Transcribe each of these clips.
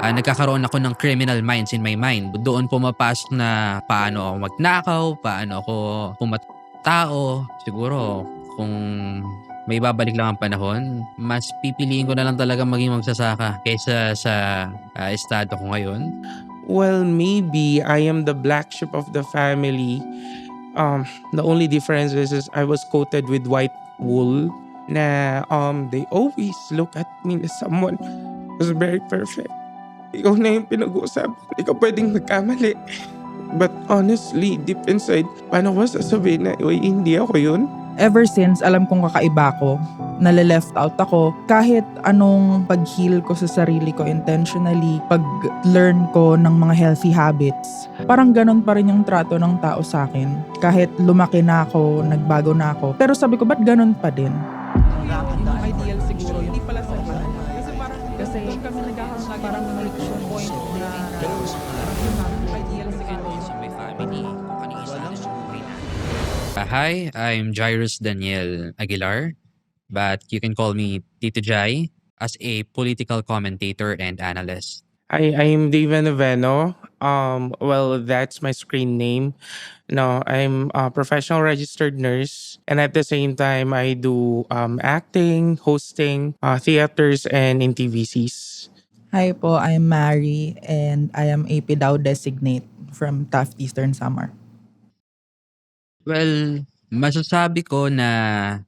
Nagkakaroon ako ng criminal minds in my mind. Doon pumapasok na paano ako magnakaw, paano ako pumatao. Siguro kung may babalik lang ang panahon, mas pipiliin ko na lang talaga maging magsasaka kaysa sa estado ko ngayon. Well, maybe I am the black sheep of the family. The only difference is I was coated with white wool. Na they always look at me as someone who's very perfect. Ikaw na yung pinag-uusapan. Ikaw pwedeng magkamali. But honestly, deep inside, paano ko sasabihin na, uy, hindi ako yun? Ever since alam kong kakaiba ko, nale-left out ako, kahit anong pag-heal ko sa sarili ko intentionally, pag-learn ko ng mga healthy habits, parang ganun pa rin yung trato ng tao sa akin. Kahit lumaki na ako, nagbago na ako. Pero sabi ko, ba't ganun pa din? Yung ideal siguro, hindi pala sa iba. Kasi kami nagkakaroon lagi parang connection point na ideal And also my family, kung ano yung status yung buhay namin. Hi, I'm Jairus Daniel Aguilar, but you can call me Tito Jai, as a political commentator and analyst. I'm David Noveno. Well, that's my screen name. No, I'm a professional registered nurse, and at the same time, I do acting, hosting, theaters, and in TVCs. Hi po, I'm Mary and I am AP Daw designate from Taft Eastern Samar. Well, masasabi ko na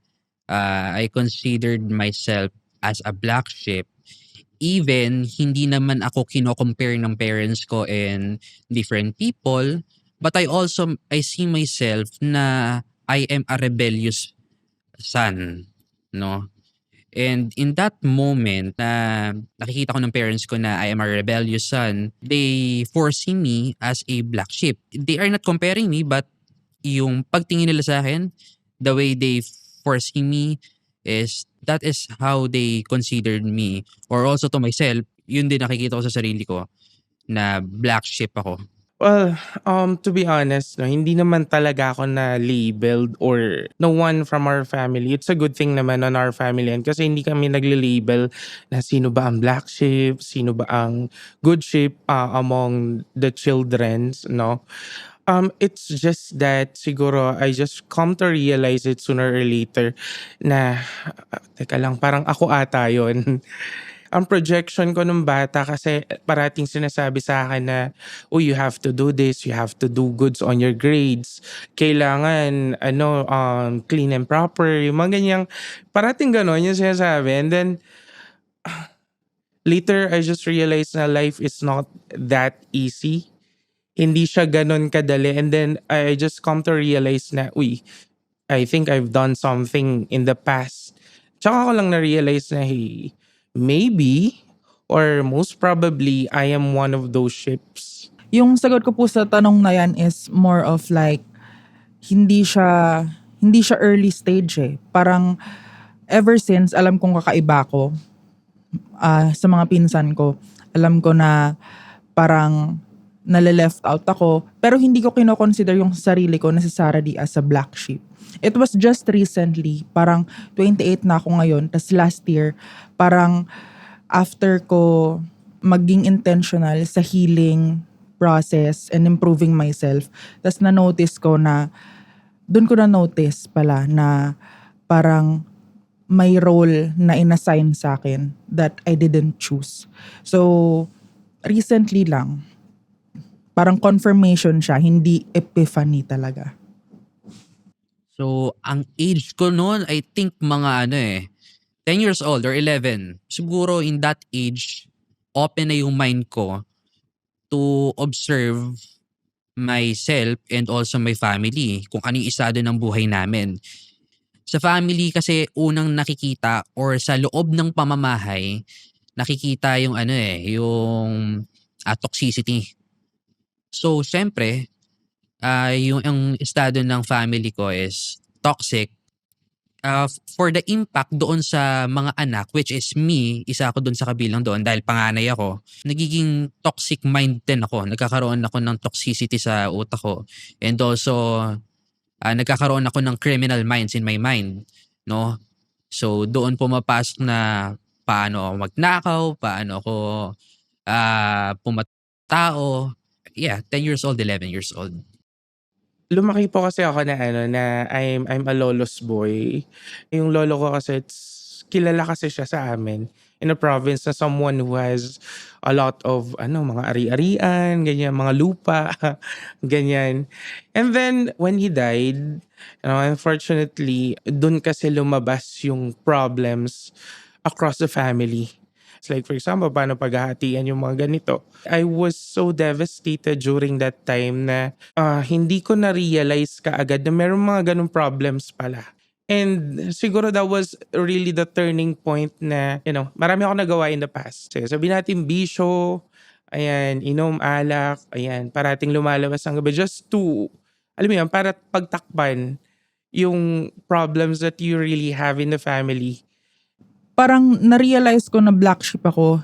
I considered myself as a black sheep. Even hindi naman ako kino-compare ng parents ko and different people, but I see myself na I am a rebellious son, no? And in that moment na nakikita ko ng parents ko na I am a rebellious son, they foresee me as a black sheep. They are not comparing me, but yung pagtingin nila sa akin, the way they foresee me that is how they considered me, or also to myself, yun din nakikita ko sa sarili ko na black sheep ako. Well, to be honest, no, hindi naman talaga ako na labeled or no one from our family. It's a good thing naman on our family and kasi hindi kami nagle-label na sino ba ang black sheep, sino ba ang good sheep among the childrens, no? It's just that siguro I just come to realize it sooner or later na teka lang, parang ako ata yun. Ang projection ko nung bata kasi parating sinasabi sa akin na, oh, you have to do this, you have to do goods on your grades. Kailangan, clean and proper. Yung mga ganyang, parating ganon yung sinasabi. And then, later, I just realized na life is not that easy. Hindi siya ganon kadali. And then, I just come to realize na, I think I've done something in the past. Tsaka ko lang na-realize na, hey, maybe or most probably I am one of those ships. Yung sagot ko po sa tanong na yan is more of like, hindi siya early stage eh. Parang ever since alam kong kakaiba ko, sa mga pinsan ko, alam ko na parang nale-left out ako, pero hindi ko kino-consider yung sarili ko na si Sarah D as a black sheep. It was just recently, parang 28 na ako ngayon, tas last year, parang after ko maging intentional sa healing process and improving myself, tas na-notice ko na, dun ko na-notice pala na parang may role na inassign sa akin that I didn't choose. So, recently lang, parang confirmation siya, hindi epiphany talaga. So, ang age ko noon, I think mga 10 years old or 11. Siguro in that age, open na yung mind ko to observe myself and also my family, kung ano yung estado ng buhay namin. Sa family kasi unang nakikita or sa loob ng pamamahay, nakikita yung yung toxicity. So, syempre, yung ang estado ng family ko is toxic. For the impact doon sa mga anak, which is me, isa ako doon sa kabilang doon dahil panganay ako, nagiging toxic mind din ako. Nagkakaroon ako ng toxicity sa utak ko. And also, nagkakaroon ako ng criminal minds in my mind, 'no? So, doon pumapasok na paano ako magnakaw, paano ako, pumatao. Yeah, 10 years old, 11 years old. Lumaki po kasi ako na ano, na I'm a lolo's boy. Yung lolo ko kasi kilala kasi siya sa amin in a province na someone who has a lot of ano, mga ari-arian, ganyan, mga lupa, ganyan. And then when he died, unfortunately, dun kasi lumabas yung problems across the family. It's like for example, paano paghahatian yung mga ganito. I was so devastated during that time na hindi ko na-realize kaagad na meron mga ganong problems pala. And siguro that was really the turning point na, marami ako nagawa in the past. So, sabihin natin bisyo, ayan, inom, alak, ayan, parating lumalabas ang gabi just to, alam mo yan, para pagtakpan yung problems that you really have in the family. Parang na-realize ko na black sheep ako,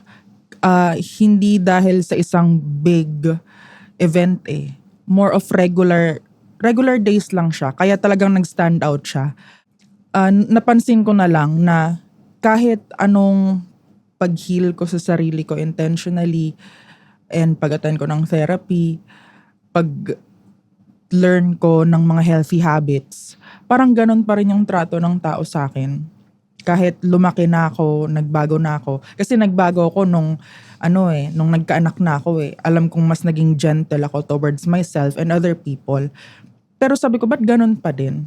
hindi dahil sa isang big event eh. More of regular days lang siya. Kaya talagang nag-stand out siya. Napansin ko na lang na kahit anong pag-heal ko sa sarili ko intentionally and pag-attend ko ng therapy, pag-learn ko ng mga healthy habits, parang ganun pa rin yung trato ng tao sa akin. Kahit lumaki na ako, nagbago na ako. Kasi nagbago ako nung nagkaanak na ako eh. Alam kong mas naging gentle ako towards myself and other people. Pero sabi ko, ba't ganun pa din?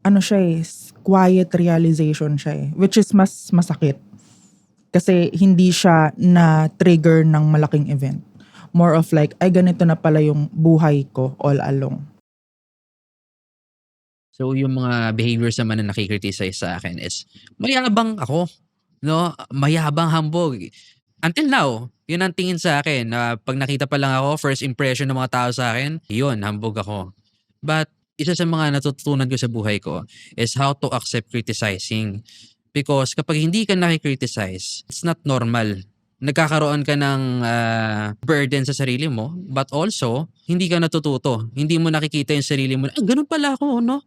Siya eh, quiet realization siya eh. Which is mas masakit. Kasi hindi siya na-trigger ng malaking event. More of like, ay ganito na pala yung buhay ko all along. So, yung mga behaviors naman na nakikriticize sa akin is mayabang ako, 'no? Mayabang, hambog. Until now, yun ang tingin sa akin na 'pag nakita pa lang ako, first impression ng mga tao sa akin, yun, hambog ako. But isa sa mga natututunan ko sa buhay ko is how to accept criticizing. Because kapag hindi ka naki-criticize, it's not normal. Nagkakaroon ka ng burden sa sarili mo, but also, hindi ka natututo. Hindi mo nakikita yung sarili mo, ganun pala ako, no?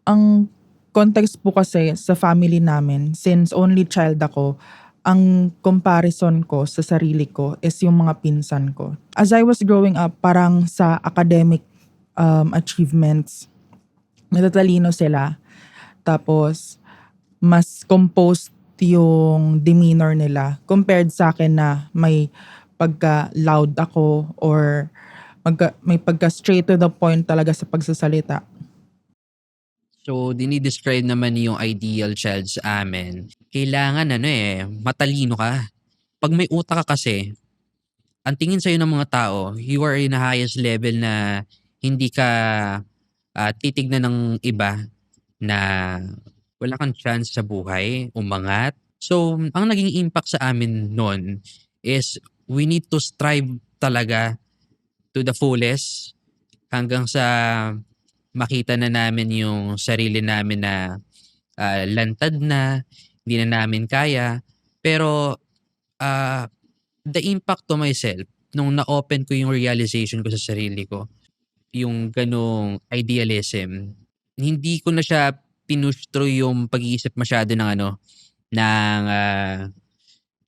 Ang context po kasi sa family namin, since only child ako, ang comparison ko sa sarili ko is yung mga pinsan ko. As I was growing up, parang sa academic achievements, natatalino sila. Tapos, mas composed yung demeanor nila compared sa akin na may pagka-loud ako or may pagka-straight to the point talaga sa pagsasalita. So, dinidescribe naman yung ideal child sa amin. Kailangan matalino ka. Pag may utak ka kasi, ang tingin sa'yo ng mga tao, you are in the highest level na hindi ka titignan ng iba na wala kang chance sa buhay, umangat. So, ang naging impact sa amin noon is we need to strive talaga to the fullest hanggang sa makita na namin yung sarili namin na lantad na, hindi na namin kaya. Pero the impact to myself, nung na-open ko yung realization ko sa sarili ko, yung ganong idealism, hindi ko na siya pinush through yung pag-iisip masyado ng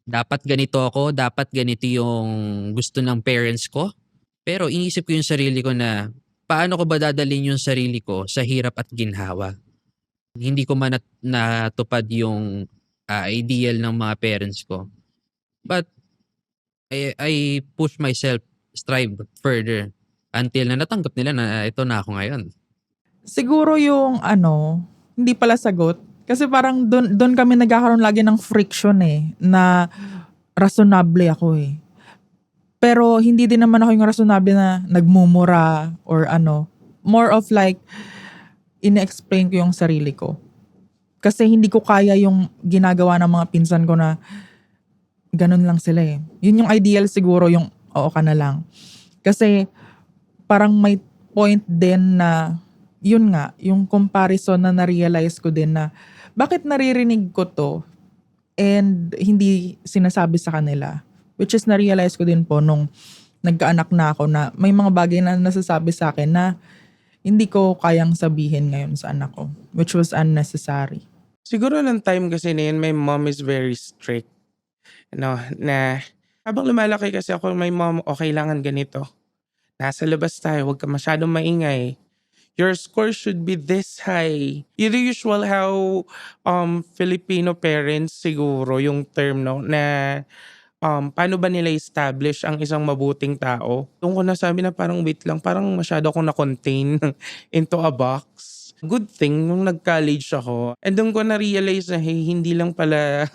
dapat ganito ako, dapat ganito yung gusto ng parents ko. Pero inisip ko yung sarili ko na paano ko ba dadalhin yung sarili ko sa hirap at ginhawa. Hindi ko man natupad yung ideal ng mga parents ko. But I push myself, strive further until na natanggap nila na ito na ako ngayon. Siguro yung hindi pala sagot. Kasi parang doon kami nagkakaroon lagi ng friction eh, na rationable ako eh. Pero hindi din naman ako yung rationable na nagmumura or more of like, ine-explain ko yung sarili ko. Kasi hindi ko kaya yung ginagawa ng mga pinsan ko na ganun lang sila eh. Yun yung ideal siguro, yung oo ka na lang. Kasi parang may point din na yun nga, yung comparison na na-realize ko din na bakit naririnig ko to and hindi sinasabi sa kanila. Which is na-realize ko din po nung nagkaanak na ako na may mga bagay na nasasabi sa akin na hindi ko kayang sabihin ngayon sa anak ko, which was unnecessary. Siguro ng time kasi na yun, my mom is very strict. No, na habang lumalaki kasi ako, my mom, "O kailangan ganito, nasa labas tayo, huwag ka masyadong maingay. Your score should be this high." Yung the usual how, Filipino parents siguro yung term 'no, na, paano ba nila establish ang isang mabuting tao. Dun ko nasabi na parang wait lang, parang masyado akong na-contain into a box. Good thing nung nag-college ako and dun ko na-realize na, hey, hindi lang pala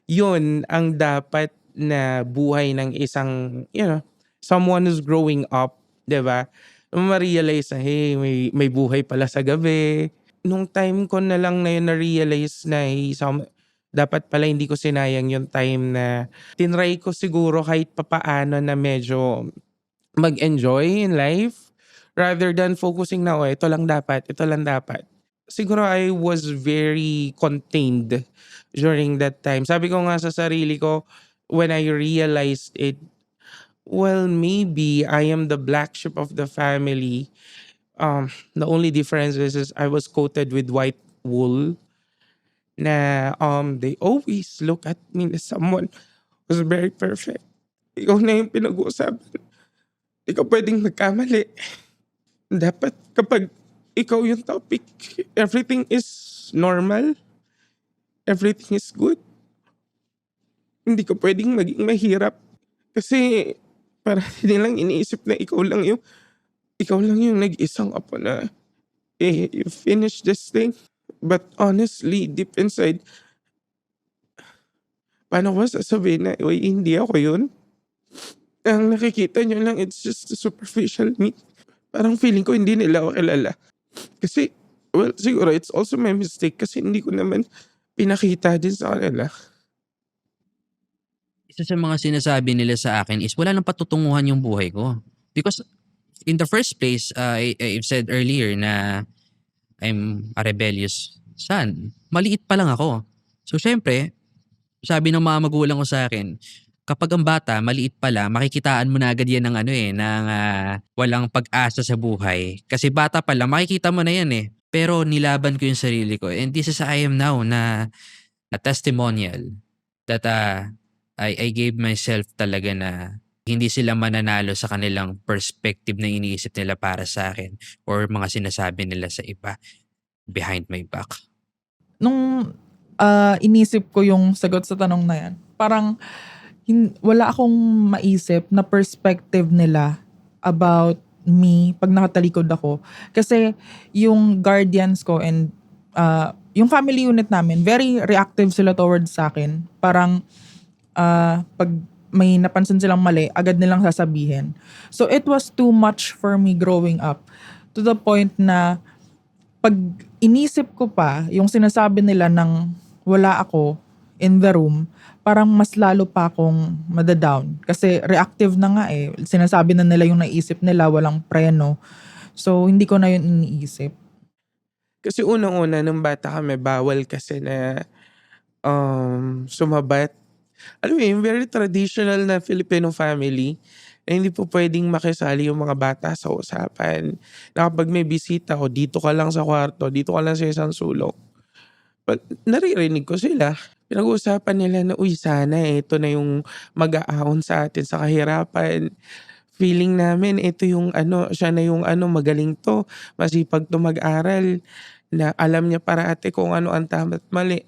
yun ang dapat na buhay ng isang, someone who's growing up, 'di ba? Ma-realize na, hey, may buhay pala sa gabi. Nung time ko na lang na yun na-realize na, hey, dapat pala hindi ko sinayang yung time na tinry ko siguro kahit papaano na medyo mag-enjoy in life rather than focusing na, "Oh, ito lang dapat, ito lang dapat." Siguro I was very contained during that time. Sabi ko nga sa sarili ko when I realized it, well, maybe I am the black sheep of the family. The only difference is I was coated with white wool na they always look at me as someone who's very perfect. Ikaw na yung pinag-uusapan. Ikaw pwedeng magkamali. Dapat kapag ikaw yung topic, everything is normal, everything is good. Hindi ka pwedeng maging mahirap. Kasi parati nilang iniisip na ikaw lang yung nag-isang apo na, you finish this thing. But honestly, deep inside, paano ko sasabihin na, "Uy, hindi ako yun"? Ang nakikita niyo lang, it's just the superficial me. Parang feeling ko hindi nila ako kilala. Kasi, well, siguro it's also my mistake kasi hindi ko naman pinakita din sa kanila. Isa sa mga sinasabi nila sa akin is wala ng patutunguhan yung buhay ko. Because in the first place, I've said earlier na I'm a rebellious son. Maliit pa lang ako. So syempre, sabi ng mga magulang ko sa akin, kapag ang bata maliit pa lang, makikitaan mo na agad yan ng walang pag-asa sa buhay. Kasi bata pa lang, makikita mo na yan eh. Pero nilaban ko yung sarili ko. And this is I am now na a testimonial that I gave myself talaga na hindi sila mananalo sa kanilang perspective na iniisip nila para sa akin or mga sinasabi nila sa iba behind my back. Nung inisip ko yung sagot sa tanong na yan, parang wala akong maisip na perspective nila about me pag nakatalikod ako. Kasi yung guardians ko and yung family unit namin, very reactive sila towards sa akin. Parang pag may napansin silang mali, agad nilang sasabihin. So it was too much for me growing up to the point na pag inisip ko pa yung sinasabi nila ng wala ako in the room, parang mas lalo pa akong madadown. Kasi reactive na nga eh. Sinasabi na nila yung naisip nila, walang preno. So hindi ko na yun iniisip. Kasi unang-una nung bata kami, bawal kasi na sumabat. Alam mo yun, very traditional na Filipino family na hindi po pwedeng makisali yung mga bata sa usapan. Na kapag may bisita ko, dito ka lang sa kwarto, dito ka lang sa isang sulok. But naririnig ko sila. Pinag-uusapan nila na, uy, sana ito na yung mag-aahon sa atin sa kahirapan. Feeling namin ito yung siya na yung magaling to, masipag to mag-aral, na alam niya parate kung ano ang tama at mali.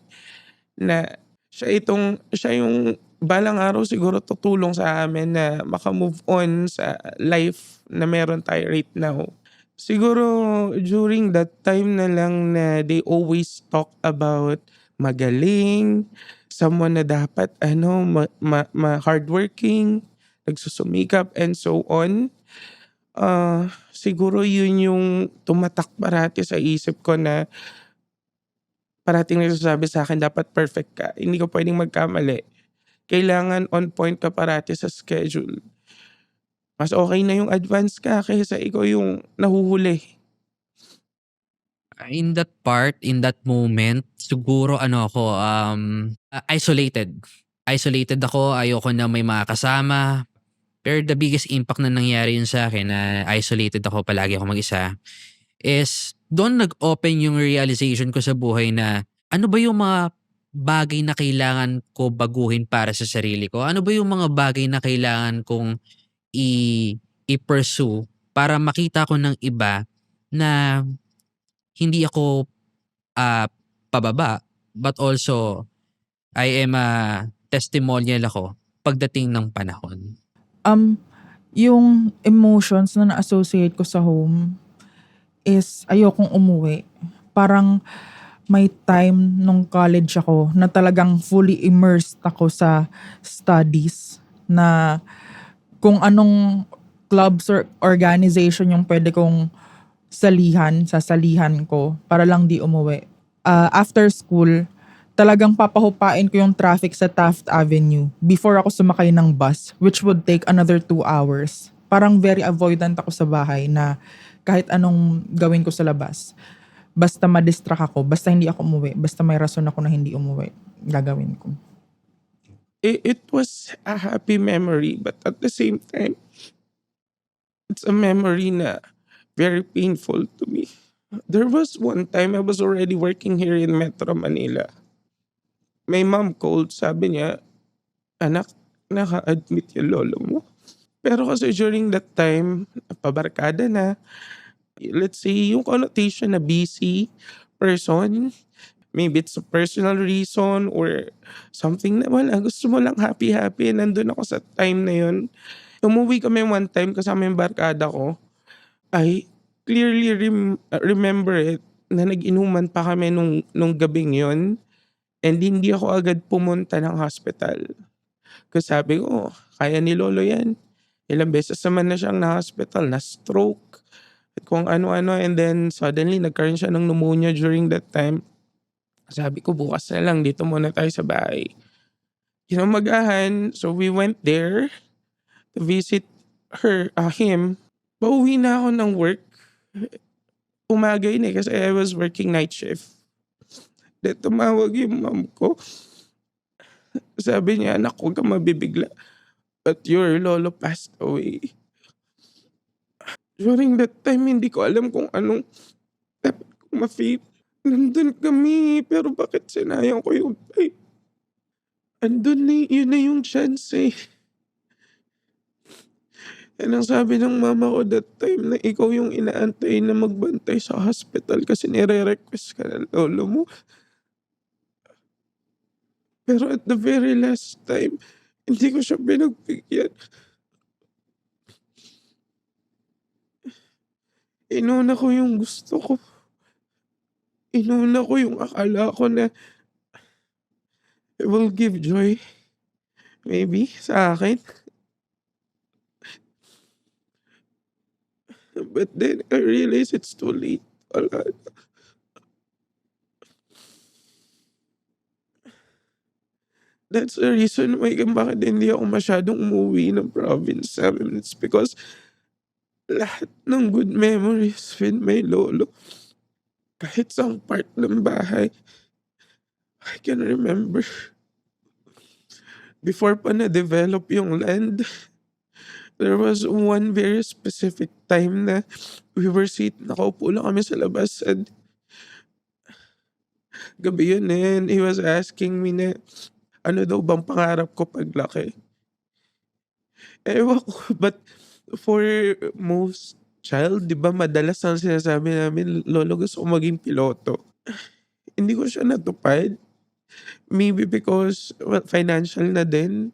Na siya yung balang araw siguro tutulong sa amin na maka-move on sa life na meron tayo right now. Siguro during that time na lang na they always talk about magaling, someone na dapat hardworking, nagsusumikap and so on. Siguro yun yung tumatak parati sa isip ko na parating nagsasabi sa akin dapat perfect ka, hindi ka pwedeng magkamali. Kailangan on point ka parati sa schedule. Mas okay na yung advance ka kaysa ikaw yung nahuhuli. In that part, in that moment, siguro ako, isolated. Isolated ako, ayoko na may mga kasama. Pero the biggest impact na nangyari yun sa'kin na isolated ako, palagi akong mag-isa, is doon nag-open yung realization ko sa buhay na ano ba yung mga bagay na kailangan ko baguhin para sa sarili ko? Ano ba yung mga bagay na kailangan kong i-pursue para makita ko ng iba na hindi ako pababa, but also I am a testimonial ako pagdating ng panahon. Yung emotions na na-associate ko sa home is ayokong umuwi. Parang may time nung college ako na talagang fully immersed ako sa studies na kung anong clubs or organization yung pwede kong sasalihan ko para lang di umuwi. After school, talagang papahupain ko yung traffic sa Taft Avenue before ako sumakay ng bus, which would take another 2 hours. Parang very avoidant ako sa bahay na kahit anong gawin ko sa labas. Basta ma-distract ako, basta hindi ako umuwi, basta may rason ako na hindi umuwi, gagawin ko. It was a happy memory, but at the same time, it's a memory na very painful to me. There was one time I was already working here in Metro Manila. My mom called, sabi niya, anak, naka-admit yung lolo mo. Pero kasi during that time, pabarkada na, let's say, yung connotation na busy person, maybe it's a personal reason or something na wala, gusto mo lang happy-happy, nandun ako sa time na yun. Umuwi kami one time kasama yung barkada ko. I clearly remember it na nag-inuman pa kami nung gabing yun and hindi ako agad pumunta ng hospital. Kasi sabi ko, kaya ni lolo yan. Ilang beses naman na siyang na-hospital, na-stroke, at kung ano-ano, and then suddenly nagkaroon siya ng pneumonia during that time. Sabi ko, bukas na lang, dito muna tayo sa bahay. Kinamagahan, so we went there to visit him. Pauwi na ako ng work. Umaga yun kasi I was working night shift. Then tumawag yung mom ko. Sabi niya, anak, huwag kang mabibigla. But your lolo passed away. During that time, hindi ko alam kung anong dapat kong ma-feel. Nandun kami, pero bakit sinayang ko yung time? Andun na yun na yung chance eh. Yan ang sabi ng mama ko that time na ikaw yung inaantay na magbantay sa hospital kasi nire-request ka ng lolo mo. Pero at the very last time, hindi ko siya pinagbigyan. Inuna ko yung gusto ko. Inuna ko yung akala ko na it will give joy. Maybe sa akin. But then I realized it's too late. Wala na. That's the reason why kung bakit hindi ako masyadong umuwi ng province namin. It's because lahat ng good memories with my lolo, kahit sa part ng bahay, I can remember. Before pa na-develop yung land, there was one very specific time na we were nakaupo lang kami sa labas and gabi yun and he was asking me na ano daw bang pangarap ko paglaki. Ewan ko, but for most child, di ba madalas ang sinasabi namin, lolo gusto ko maging piloto. Hindi ko siya natupad. Maybe because well, financial na din.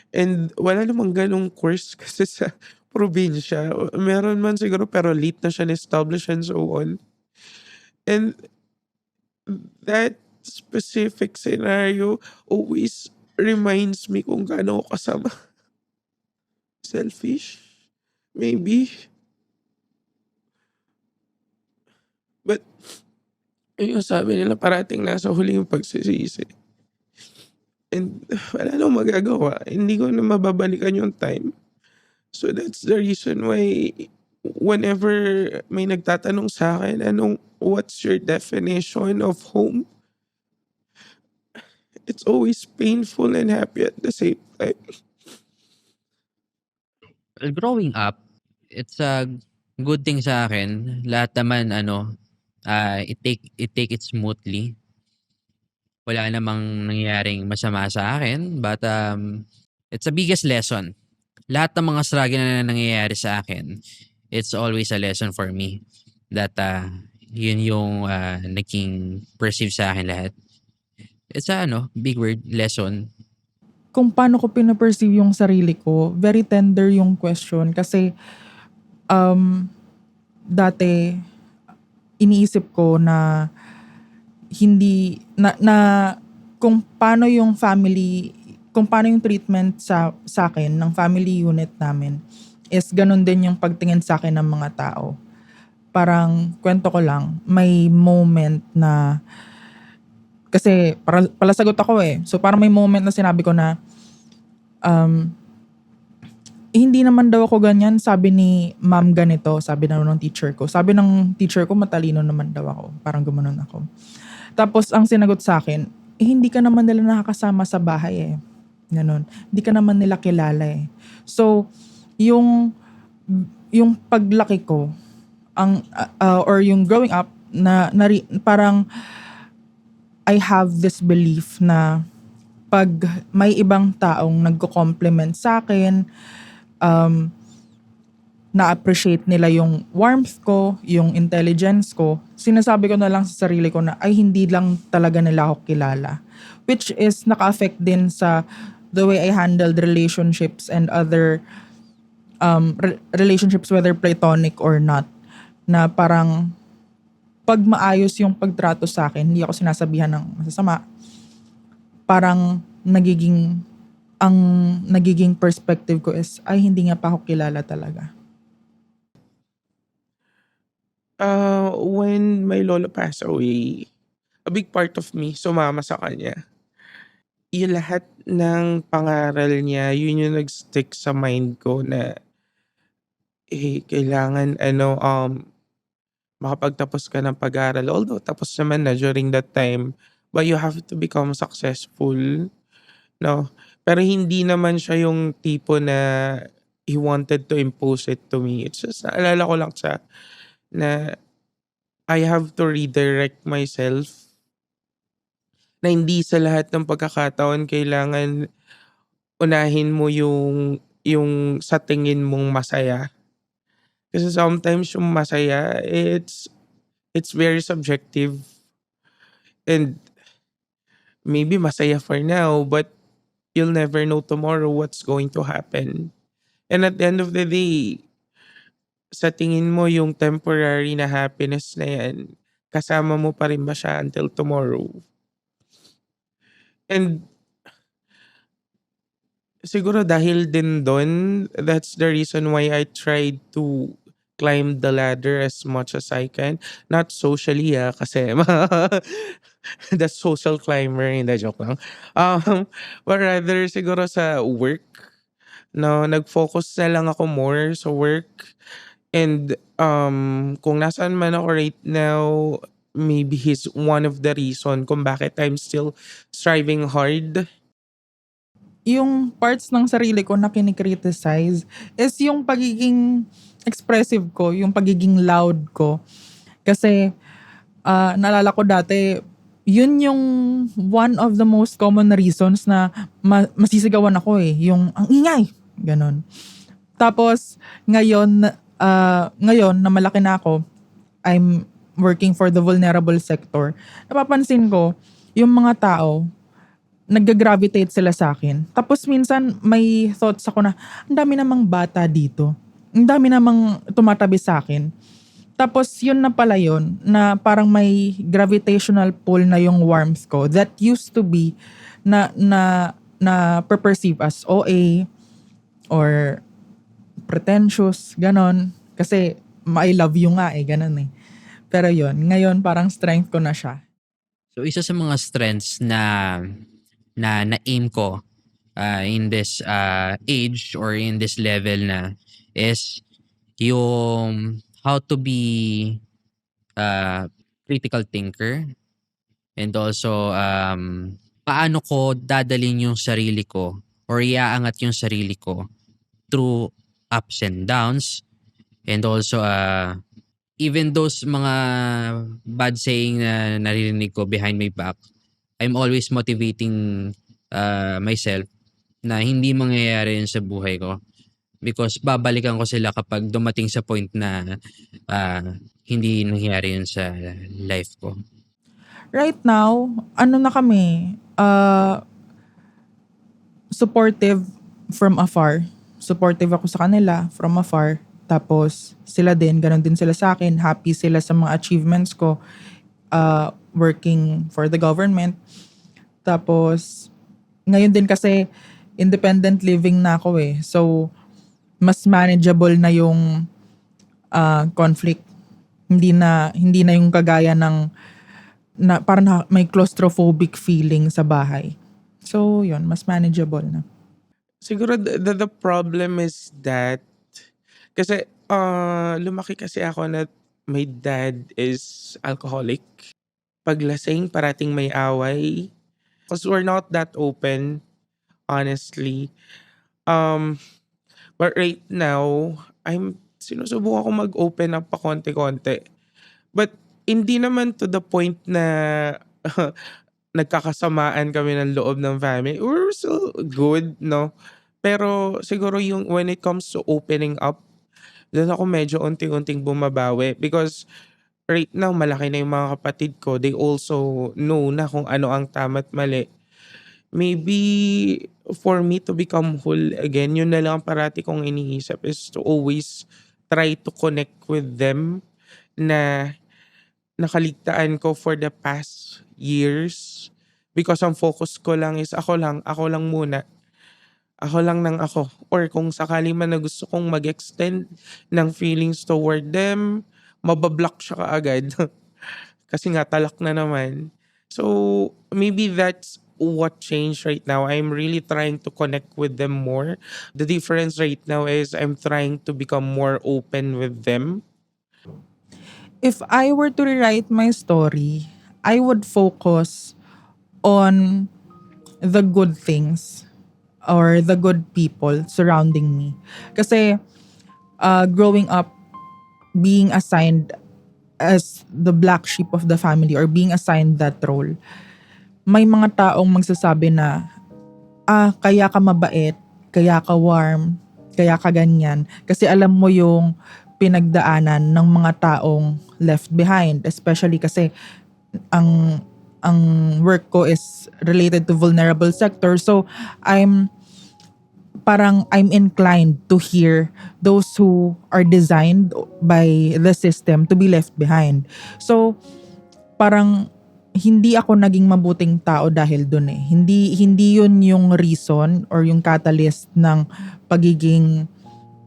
And wala namang ganong course kasi sa probinsya. Meron man siguro pero late na siya na-establish and so on. And that specific scenario always reminds me kung gaano ako kasama. Selfish? Maybe. But yung sabi nila parating nasa huli yung pagsisisi. And wala nang magagawa. Hindi ko na mababalikan yung time. So that's the reason why whenever may nagtatanong sa akin, what's your definition of home? It's always painful and happy at the same time. Well, growing up, it's a good thing sa akin. Lahat naman ano, it take it smoothly. Wala namang nangyayaring masama sa akin, but, it's the biggest lesson. Lahat ng mga struggle na nangyayari sa akin, it's always a lesson for me that, yun yung, naging perceive sa akin lahat. It's a ano, big word, lesson. Kung paano ko pina-perceive yung sarili ko, very tender yung question kasi dati iniisip ko na hindi na kung paano yung treatment sa akin ng family unit namin is ganun din yung pagtingin sa akin ng mga tao. Parang kwento ko lang, may moment na kasi palasagot ako eh. So parang may moment na sinabi ko na hindi naman daw ako ganyan, sabi ni ma'am ganito, sabi na ng teacher ko. Sabi ng teacher ko matalino naman daw ako. Parang gumanon ako. Tapos ang sinagot sa akin, hindi ka naman nila nakakasama sa bahay eh. Ganon. Hindi ka naman nila kilala eh. So, yung paglaki ko, or yung growing up, parang I have this belief na pag may ibang taong nagko-compliment sa akin, na-appreciate nila yung warmth ko, yung intelligence ko, sinasabi ko na lang sa sarili ko na ay hindi lang talaga nila ako kilala. Which is naka-affect din sa the way I handled relationships and other relationships, whether platonic or not. Na parang pag maayos yung pagtrato sa akin, hindi ako sinasabihan ng masasama, parang ang nagiging perspective ko is, ay hindi nga pa ako kilala talaga. When my lolo passed away, a big part of me sumama sa kanya. Yung lahat ng pangaral niya, yun yung nag-stick sa mind ko na kailangan makapagtapos ka ng pag-aaral. Although tapos naman na during that time, but you have to become successful, no? Pero hindi naman siya yung tipo na he wanted to impose it to me. It's just naalala ko lang siya na I have to redirect myself na hindi sa lahat ng pagkakataon kailangan unahin mo yung sa tingin mong masaya. Kasi sometimes yung masaya, it's very subjective and maybe masaya for now, but you'll never know tomorrow what's going to happen. And at the end of the day, sa tingin mo yung temporary na happiness na yan, kasama mo pa rin ba siya until tomorrow? And siguro dahil din dun, that's the reason why I tried to climb the ladder as much as I can. Not socially kasi the social climber, hindi joke lang. But rather siguro sa work, no, nag-focus na lang ako more sa work. And kung nasaan man ako right now, maybe he's one of the reason kung bakit I'm still striving hard. Yung parts ng sarili ko na kinikriticize is yung pagiging expressive ko, yung pagiging loud ko. Kasi naalala ko dati, yun yung one of the most common reasons na masisigawan ako eh. Yung ang ingay. Ganon. Tapos ngayon na malaki na ako, I'm working for the vulnerable sector. Napapansin ko, yung mga tao, nag-gravitate sila sa akin. Tapos minsan may thoughts ako na, ang dami namang bata dito. Ang dami namang tumatabi sa akin. Tapos yun na pala yun, na parang may gravitational pull na yung warmth ko that used to be na perceive as OA or pretentious, ganon. Kasi I love you nga eh, ganon eh. Pero yun, ngayon parang strength ko na siya. So isa sa mga strengths na aim ko in this age or in this level na is yung how to be critical thinker, and also paano ko dadalhin yung sarili ko or iaangat yung sarili ko through ups and downs, and also even those mga bad saying na naririnig ko behind my back, I'm always motivating myself na hindi mangyayari yun sa buhay ko. Because babalikan ko sila kapag dumating sa point na hindi nangyayari yun sa life ko. Right now, ano na kami, supportive from afar. Supportive ako sa kanila from afar. Tapos sila din, ganun din sila sa akin. Happy sila sa mga achievements ko working for the government. Tapos ngayon din kasi independent living na ako eh. So mas manageable na yung conflict. Hindi na yung kagaya ng parang may claustrophobic feeling sa bahay. So yun, mas manageable na. Siguro the problem is that kasi lumaki kasi ako na my dad is alcoholic. Pag lasing, parating may away. Because we're not that open, honestly. But right now, sinusubukan ko mag-open up pa konti-konti. But hindi naman to the point na nagkakasamaan kami ng loob ng family. We're still good, no? Pero siguro yung when it comes to opening up, doon ako medyo unti-unting bumabawi. Because right now, malaki na yung mga kapatid ko. They also know na kung ano ang tama at mali. Maybe for me to become whole again, yun na lang ang parati kong iniisip is to always try to connect with them na nakaligtaan ko for the past years. Because ang focus ko lang is ako lang muna. Ako lang ng ako. Or kung sakali man na gusto kong mag-extend ng feelings toward them, mabablock siya kaagad. Kasi nga talak na naman. So maybe that's what changed right now. I'm really trying to connect with them more. The difference right now is I'm trying to become more open with them. If I were to rewrite my story, I would focus on the good things or the good people surrounding me. Kasi growing up, being assigned as the black sheep of the family or being assigned that role, may mga taong magsasabi na, kaya ka mabait, kaya ka warm, kaya ka ganyan. Kasi alam mo yung pinagdaanan ng mga taong left behind. Especially kasi ang work ko is related to vulnerable sector. So I'm inclined to hear those who are designed by the system to be left behind. So parang hindi ako naging mabuting tao dahil dun eh. Hindi yun yung reason or yung catalyst ng pagiging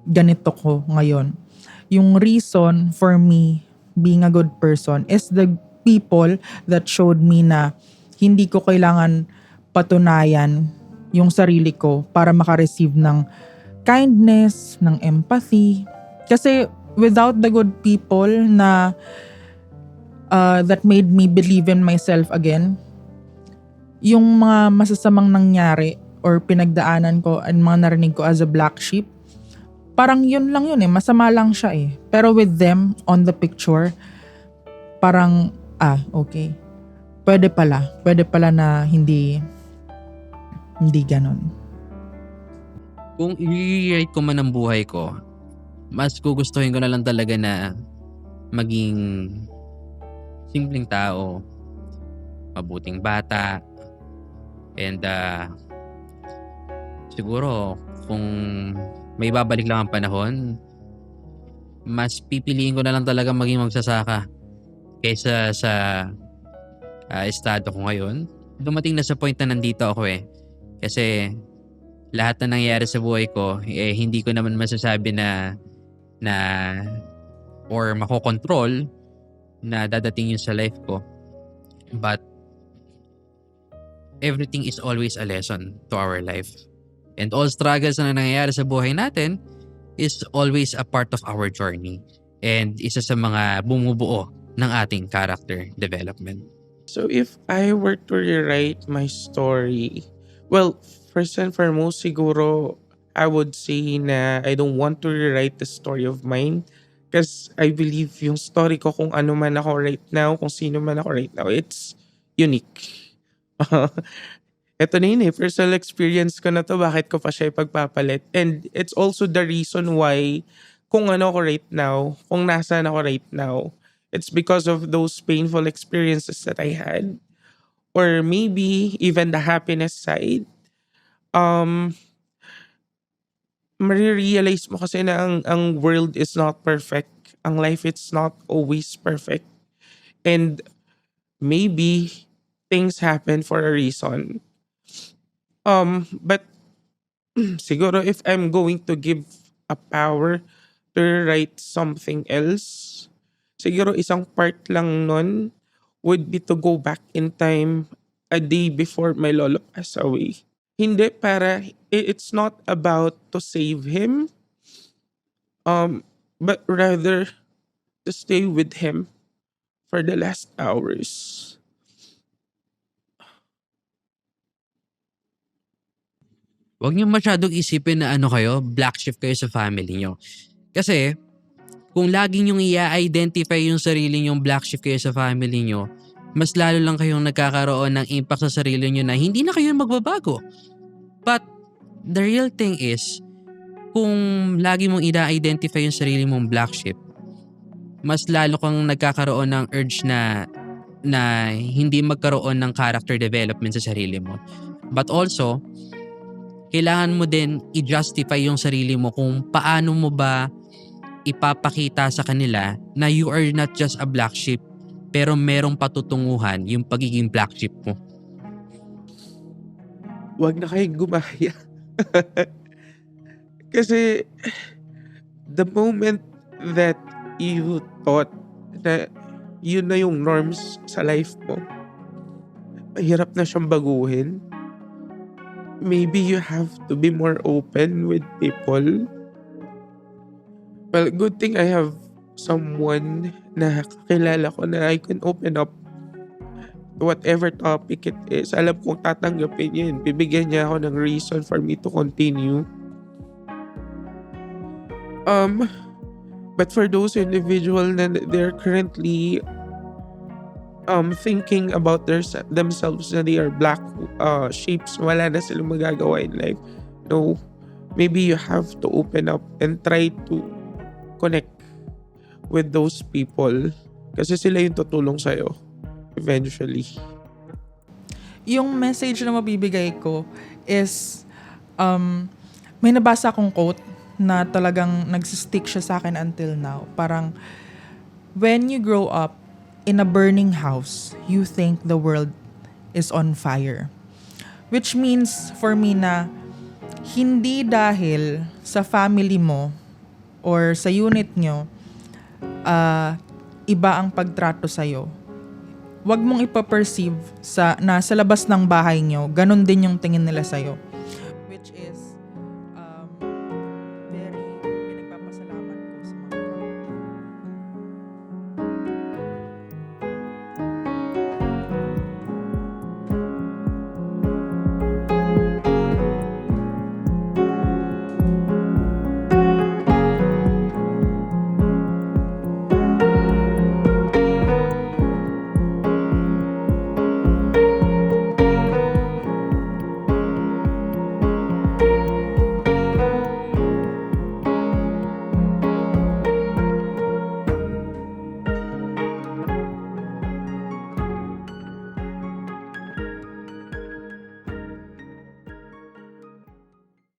ganito ko ngayon. Yung reason for me being a good person is the people that showed me na hindi ko kailangan patunayan yung sarili ko para makareceive ng kindness, ng empathy. Kasi without the good people na that made me believe in myself again, yung mga masasamang nangyari or pinagdaanan ko and mga narinig ko as a black sheep, parang yun lang yun eh, masama lang siya eh. Pero with them on the picture, parang okay. Pwede pala na hindi ganon. Kung i-rewrite ko man ang buhay ko, mas gugustuhin ko na lang talaga na maging simpleng tao, mabuting bata, and siguro kung may babalik lang ang panahon, mas pipiliin ko na lang talaga maging magsasaka kaysa sa estado ko ngayon. Dumating na sa point na nandito ako eh. Kasi lahat na nangyayari sa buhay ko, hindi ko naman masasabi na or makokontrol na dadating yun sa life ko. But everything is always a lesson to our life. And all struggles na nangyayari sa buhay natin is always a part of our journey. And isa sa mga bumubuo ng ating character development. So if I were to rewrite my story, well, first and foremost, siguro I would say na I don't want to rewrite the story of mine because I believe yung story ko kung ano man ako right now, kung sino man ako right now, it's unique. Eto na yun eh, personal experience ko na 'to, bakit ko pa siya ipagpapalit, and it's also the reason why kung ano ako right now, kung nasaan ako right now, it's because of those painful experiences that I had, or maybe even the happiness side. Um, Mare-realize mo kasi na ang world is not perfect, ang life it's not always perfect, and maybe things happen for a reason. But siguro if I'm going to give a power to write something else, siguro isang part lang nun would be to go back in time a day before my lolo passed away. Hindi para it's not about to save him, um, but rather to stay with him for the last hours. Huwag niyo masyadong isipin na ano kayo, black sheep kayo sa family niyo. Kasi kung lagi niyong i-identify yung sarili niyong black sheep kayo sa family niyo, mas lalo lang kayong nagkakaroon ng impact sa sarili niyo na hindi na kayo magbabago. But the real thing is, kung lagi mong i-identify yung sarili mong black sheep, mas lalo kang nagkakaroon ng urge na hindi magkaroon ng character development sa sarili mo. But also, kailangan mo din i-justify yung sarili mo kung paano mo ba ipapakita sa kanila na you are not just a black sheep, pero merong patutunguhan yung pagiging black sheep mo. Wag na kayong gumaya. Kasi the moment that you thought na yun na yung norms sa life mo, mahirap na siyang baguhin. Maybe you have to be more open with people. Well, good thing I have someone na kakilala ko na I can open up whatever topic it is. Alam kong tatanggapin niya yun. Bibigyan niya ako ng reason for me to continue. But for those individual na they're currently thinking about themselves na they are black sheeps, wala na silang magagawa in life. No, maybe you have to open up and try to connect with those people kasi sila yung tutulong sa'yo eventually. Yung message na mabibigay ko is, may nabasa akong quote na talagang nagsistick siya sa akin until now. Parang, when you grow up in a burning house, you think the world is on fire. Which means for me na hindi dahil sa family mo or sa unit nyo, iba ang pagtrato sa'yo. Huwag mong ipaperceive na sa labas ng bahay nyo, ganun din yung tingin nila sa'yo.